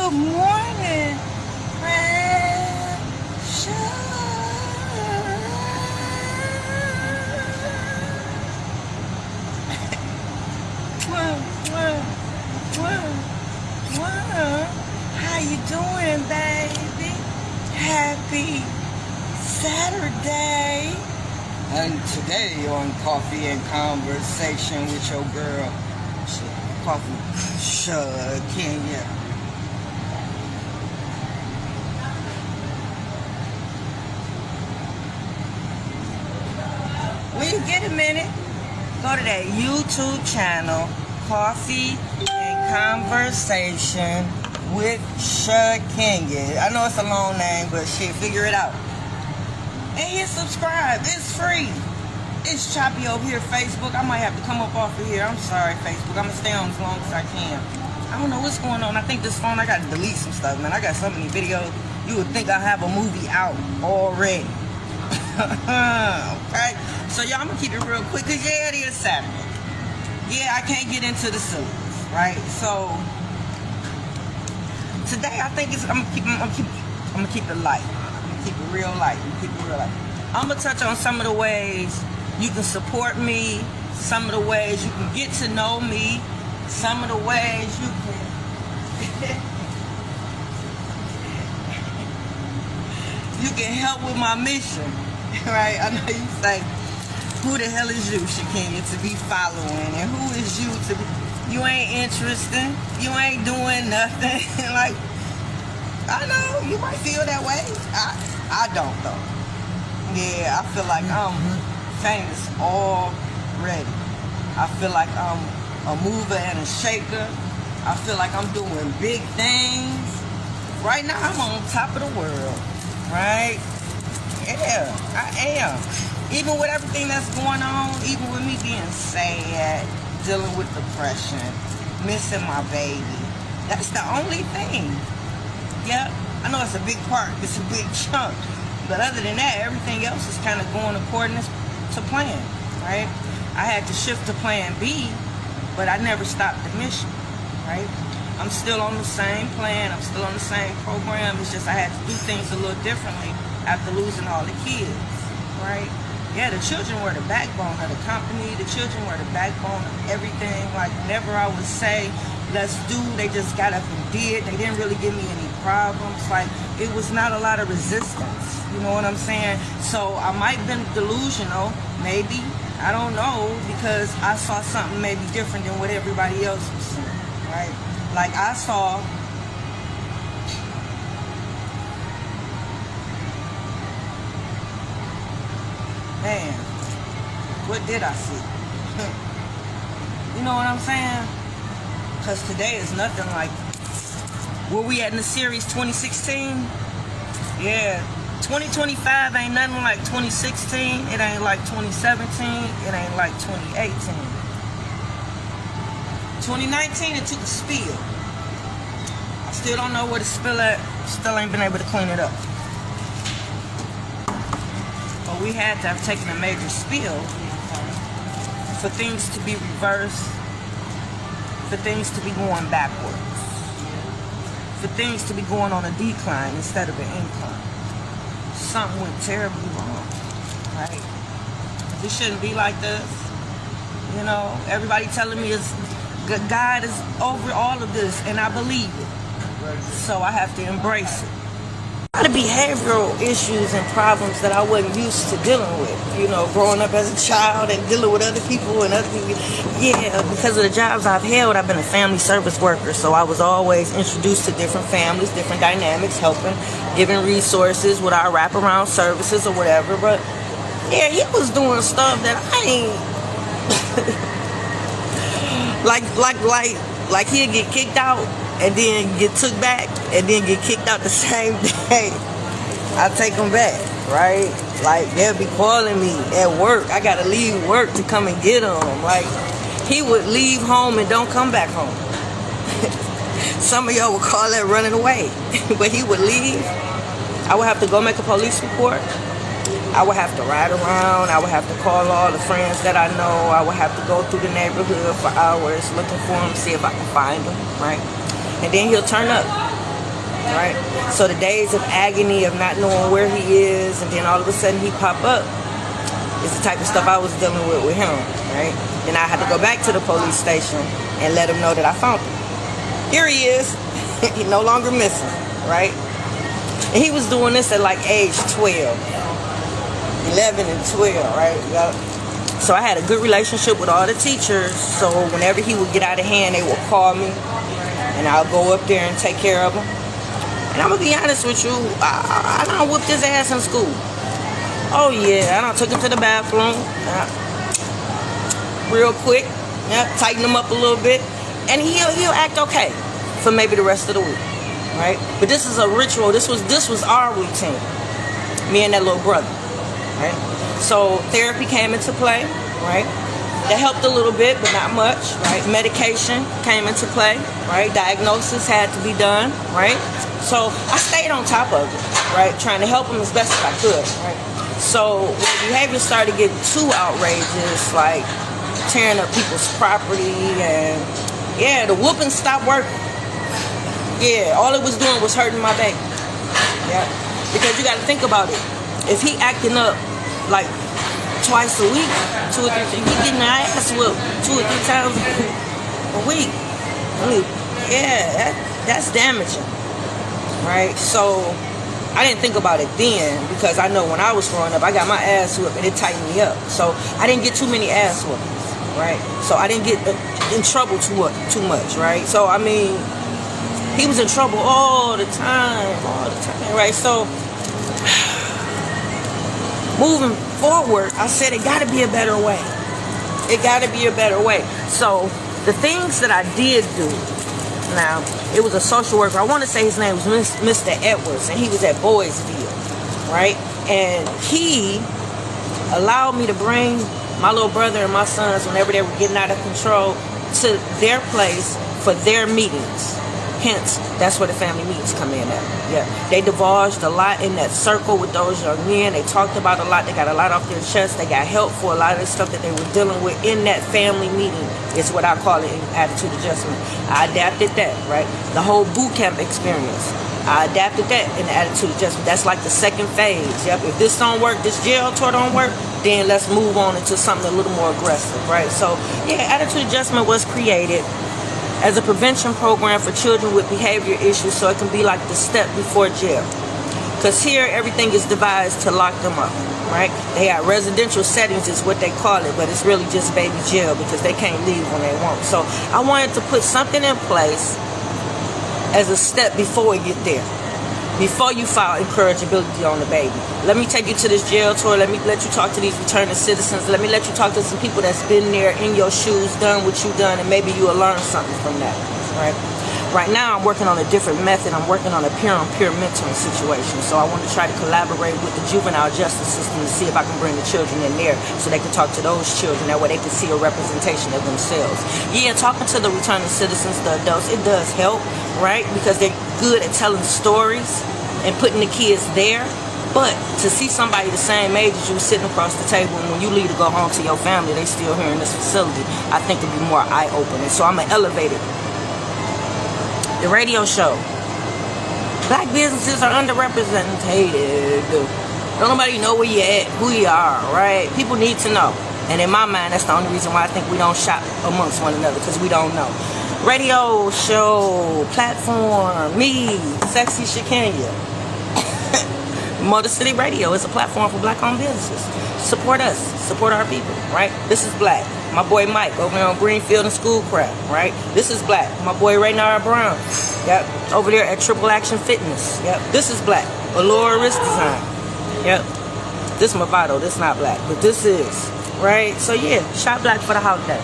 Good morning, precious. How you doing, baby? Happy Saturday. And today on Coffee and Conversation with your girl, Shakenya. When you get a minute, go to that YouTube channel, Coffee and Conversation with Shakenya. I know it's a long name, but shit, figure it out. And hit subscribe. It's free. It's choppy over here, Facebook. I might have to come up off of here. I'm sorry, Facebook. I'm going to stay on as long as I can. I don't know what's going on. I think this phone, I got to delete some stuff, man. I got so many videos. You would think I have a movie out already. Okay? So, y'all, I'm going to keep it real quick because, yeah, it is Saturday. Yeah, I can't get into the syllabus, right? So, today, I think I'm going to keep it light. Keep it real light. I'm going to touch on some of the ways you can support me, some of the ways you can get to know me, some of the ways you can help with my mission, right? I know you say, who the hell is you, Shakenya, to be following, and who is you to be, you ain't interesting, you ain't doing nothing. Like, I know you might feel that way. I don't though. Yeah, I feel like I'm famous already. I feel like I'm a mover and a shaker. I feel like I'm doing big things. Right now I'm on top of the world, right? Yeah, I am. Even with everything that's going on, even with me being sad, dealing with depression, missing my baby, that's the only thing. Yeah, I know it's a big part, it's a big chunk, but other than that, everything else is kind of going according to plan, right? I had to shift to plan B, but I never stopped the mission, right? I'm still on the same plan, I'm still on the same program, it's just I had to do things a little differently after losing all the kids, right? Yeah, the children were the backbone of the company, the children were the backbone of everything. Like, whenever I would say, let's do, they just got up and did. They didn't really give me any problems. Like, it was not a lot of resistance. You know what I'm saying? So I might have been delusional, maybe. I don't know, because I saw something maybe different than what everybody else was seeing, right? Like, I saw... Man, what did I see? You know what I'm saying? Because today is nothing like where we at in the series 2016. Yeah, 2025 ain't nothing like 2016. It ain't like 2017. It ain't like 2018. 2019, it took a spill. I still don't know where the spill at. Still ain't been able to clean it up. But we had to have taken a major spill for things to be reversed, for things to be going backwards, for things to be going on a decline instead of an incline. Something went terribly wrong, right? It shouldn't be like this. You know, everybody telling me God is over all of this, and I believe it. So I have to embrace it. A lot of behavioral issues and problems that I wasn't used to dealing with, you know, growing up as a child and dealing with other people and other people. Yeah, because of the jobs I've held, I've been a family service worker, so I was always introduced to different families, different dynamics, helping, giving resources with our wraparound services or whatever. But yeah, he was doing stuff that I ain't like he'd get kicked out and then get took back and then get kicked out the same day. I take them back, right? Like, they'll be calling me at work. I gotta leave work to come and get them. Like, he would leave home and don't come back home. Some of y'all would call that running away. But he would leave. I would have to go make a police report. I would have to ride around. I would have to call all the friends that I know. I would have to go through the neighborhood for hours looking for him, see if I can find him, right? And then he'll turn up. right? So the days of agony of not knowing where he is, and then all of a sudden he pop up, is the type of stuff I was dealing with him, right? Then I had to go back to the police station and let him know that I found him. Here he is. He no longer missing, right? And he was doing this at like age 12, 11 and 12, right? Yep. So I had a good relationship with all the teachers. So whenever he would get out of hand, they would call me, and I'll go up there and take care of him. And I'm gonna be honest with you, I done whooped his ass in school. Oh yeah, I done took him to the bathroom, real quick, tighten him up a little bit, and he'll act okay for maybe the rest of the week, right? But this is a ritual. This was our routine, me and that little brother, right? So therapy came into play, right? That helped a little bit, but not much, right? Medication came into play, right? Diagnosis had to be done, right? So I stayed on top of it, right? Trying to help him as best as I could, right? So when behavior started getting too outrageous, like tearing up people's property, and yeah, the whooping stopped working. Yeah, all it was doing was hurting my baby. Yeah, because you got to think about it. If he acting up like twice a week, 2 or 3 times, he getting the ass whooped 2 or 3 times a week. I mean, yeah, that's damaging, right? So I didn't think about it then, because I know when I was growing up, I got my ass whooped and it tightened me up. So I didn't get too many ass whoopings, right? So I didn't get in trouble too much, right? So I mean, he was in trouble all the time, right? So moving forward, I said it got to be a better way. It got to be a better way. So the things that I did do, now, it was a social worker. I want to say his name was Mr. Edwards, and he was at Boysville, right? And he allowed me to bring my little brother and my sons, whenever they were getting out of control, to their place for their meetings. Hence, that's where the family meetings come in at. Yeah, they divulged a lot in that circle with those young men. They talked about a lot. They got a lot off their chest. They got help for a lot of the stuff that they were dealing with in that family meeting. It's what I call it in attitude adjustment. I adapted that, right? The whole boot camp experience, I adapted that in the attitude adjustment. That's like the second phase. Yep. If this don't work, this jail tour don't work, then let's move on into something a little more aggressive, right? So yeah, attitude adjustment was created as a prevention program for children with behavior issues, so it can be like the step before jail. Because here, everything is devised to lock them up, right? They have residential settings is what they call it, but it's really just baby jail because they can't leave when they want. So I wanted to put something in place as a step before we get there. Before you file incorrigibility on the baby, let me take you to this jail tour. Let me let you talk to these returning citizens. Let me let you talk to some people that's been there in your shoes, done what you've done, and maybe you will learn something from that, right? Right now, I'm working on a different method. I'm working on a peer-on-peer mentoring situation. So I want to try to collaborate with the juvenile justice system to see if I can bring the children in there so they can talk to those children. That way they can see a representation of themselves. Yeah, talking to the returning citizens, the adults, it does help, right? Because they're good at telling stories and putting the kids there. But to see somebody the same age as you sitting across the table, and when you leave to go home to your family, they still here in this facility, I think it'd be more eye-opening. So I'm going to elevate it. The radio show. Black businesses are underrepresented. Don't nobody know where you at, who you are, right? People need to know. And in my mind, that's the only reason why I think we don't shop amongst one another, because we don't know. Radio show, platform, me, Sexy Shakenya. Motor City Radio is a platform for black-owned businesses. Support us. Support our people, right? This is black. My boy Mike over there on Greenfield and Schoolcraft, right? This is black. My boy Raynard Brown, yep, over there at Triple Action Fitness, yep. This is black. Allure Wrist Design, yep. This Movado, this not black, but this is, right? So yeah, shop black for the holiday.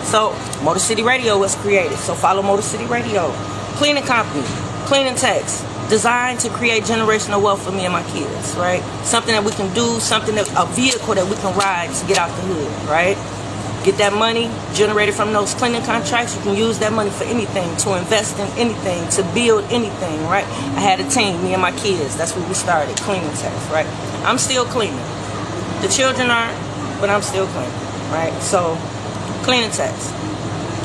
So Motor City Radio was created. So follow Motor City Radio. Cleaning company, cleaning techs, designed to create generational wealth for me and my kids, right? Something that we can do, something that a vehicle that we can ride to get out the hood, right? Get that money generated from those cleaning contracts. You can use that money for anything, to invest in anything, to build anything, right? I had a team, me and my kids. That's where we started, cleaning techs, right? I'm still cleaning. The children aren't, but I'm still cleaning, right? So, cleaning techs.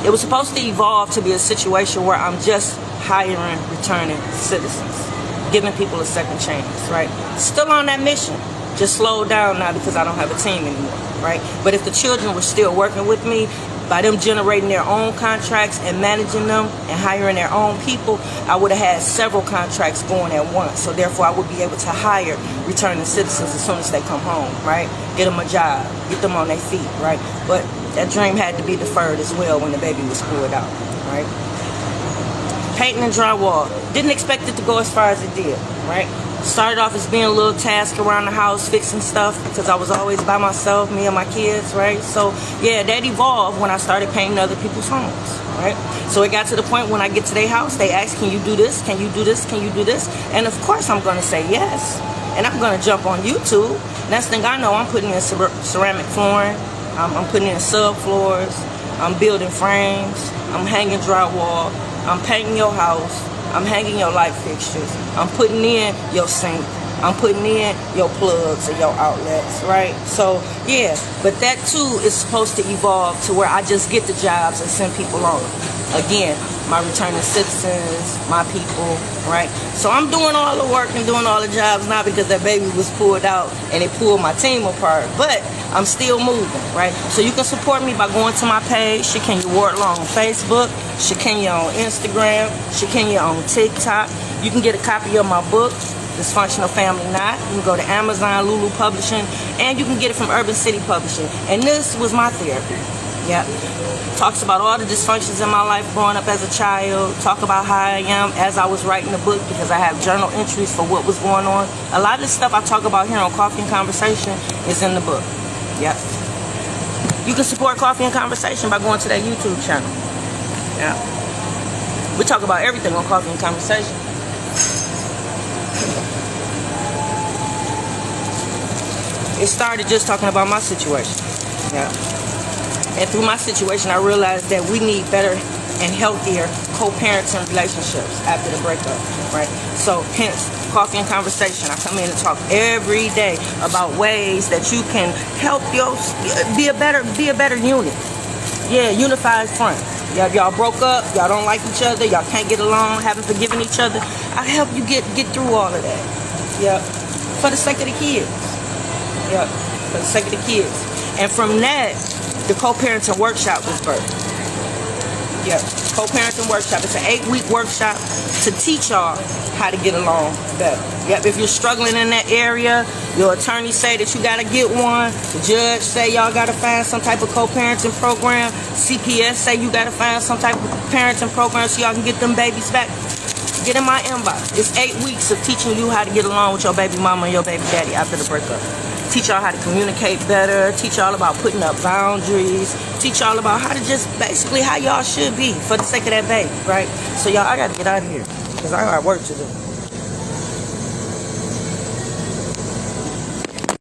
It was supposed to evolve to be a situation where I'm just hiring returning citizens, giving people a second chance, right? Still on that mission, just slowed down now because I don't have a team anymore, right? But if the children were still working with me, by them generating their own contracts and managing them and hiring their own people, I would have had several contracts going at once. So therefore, I would be able to hire returning citizens as soon as they come home, right? Get them a job, get them on their feet, right? But that dream had to be deferred as well when the baby was pulled out, right? Painting and drywall. Didn't expect it to go as far as it did, right? Started off as being a little task around the house, fixing stuff, because I was always by myself, me and my kids, right? So, yeah, that evolved when I started painting other people's homes, right? So it got to the point when I get to their house, they ask, can you do this? Can you do this? Can you do this? And of course I'm going to say yes. And I'm going to jump on YouTube. Next thing I know, I'm putting in ceramic flooring. I'm putting in subfloors. I'm building frames. I'm hanging drywall. I'm painting your house. I'm hanging your light fixtures. I'm putting in your sink. I'm putting in your plugs and your outlets, right? So, yeah, but that too is supposed to evolve to where I just get the jobs and send people on. Again, my returning citizens, my people, right? So I'm doing all the work and doing all the jobs, not because that baby was pulled out and it pulled my team apart, but I'm still moving, right? So you can support me by going to my page, Shakenya Wardlaw on Facebook, Shakenya on Instagram, Shakenya on TikTok. You can get a copy of my book, Dysfunctional Family Knot. You can go to Amazon, Lulu Publishing, and you can get it from Urban City Publishing. And this was my therapy. Yeah. Talks about all the dysfunctions in my life growing up as a child. Talk about how I am as I was writing the book, because I have journal entries for what was going on. A lot of the stuff I talk about here on Coffee and Conversation is in the book. Yep. You can support Coffee and Conversation by going to that YouTube channel. Yeah. We talk about everything on Coffee and Conversation. It started just talking about my situation. Yeah. And through my situation, I realized that we need better and healthier co-parenting relationships after the breakup, right? So, hence, Coffee and Conversation. I come in and talk every day about ways that you can help be a better unit. Yeah, unified front. Y'all broke up, y'all don't like each other, y'all can't get along, haven't forgiven each other. I help you get through all of that. Yeah, for the sake of the kids. Yeah, for the sake of the kids. And from that, the co-parenting workshop was birthed. Yeah, co-parenting workshop. It's an 8-week workshop to teach y'all how to get along better. Yep, if you're struggling in that area, your attorney say that you gotta get one. The judge say y'all gotta find some type of co-parenting program. CPS say you gotta find some type of parenting program so y'all can get them babies back. Get in my inbox. It's 8 weeks of teaching you how to get along with your baby mama and your baby daddy after the breakup. Teach y'all how to communicate better. Teach y'all about putting up boundaries. Teach y'all about how to just basically how y'all should be for the sake of that baby, right? So y'all, I gotta get out of here because I got work to do.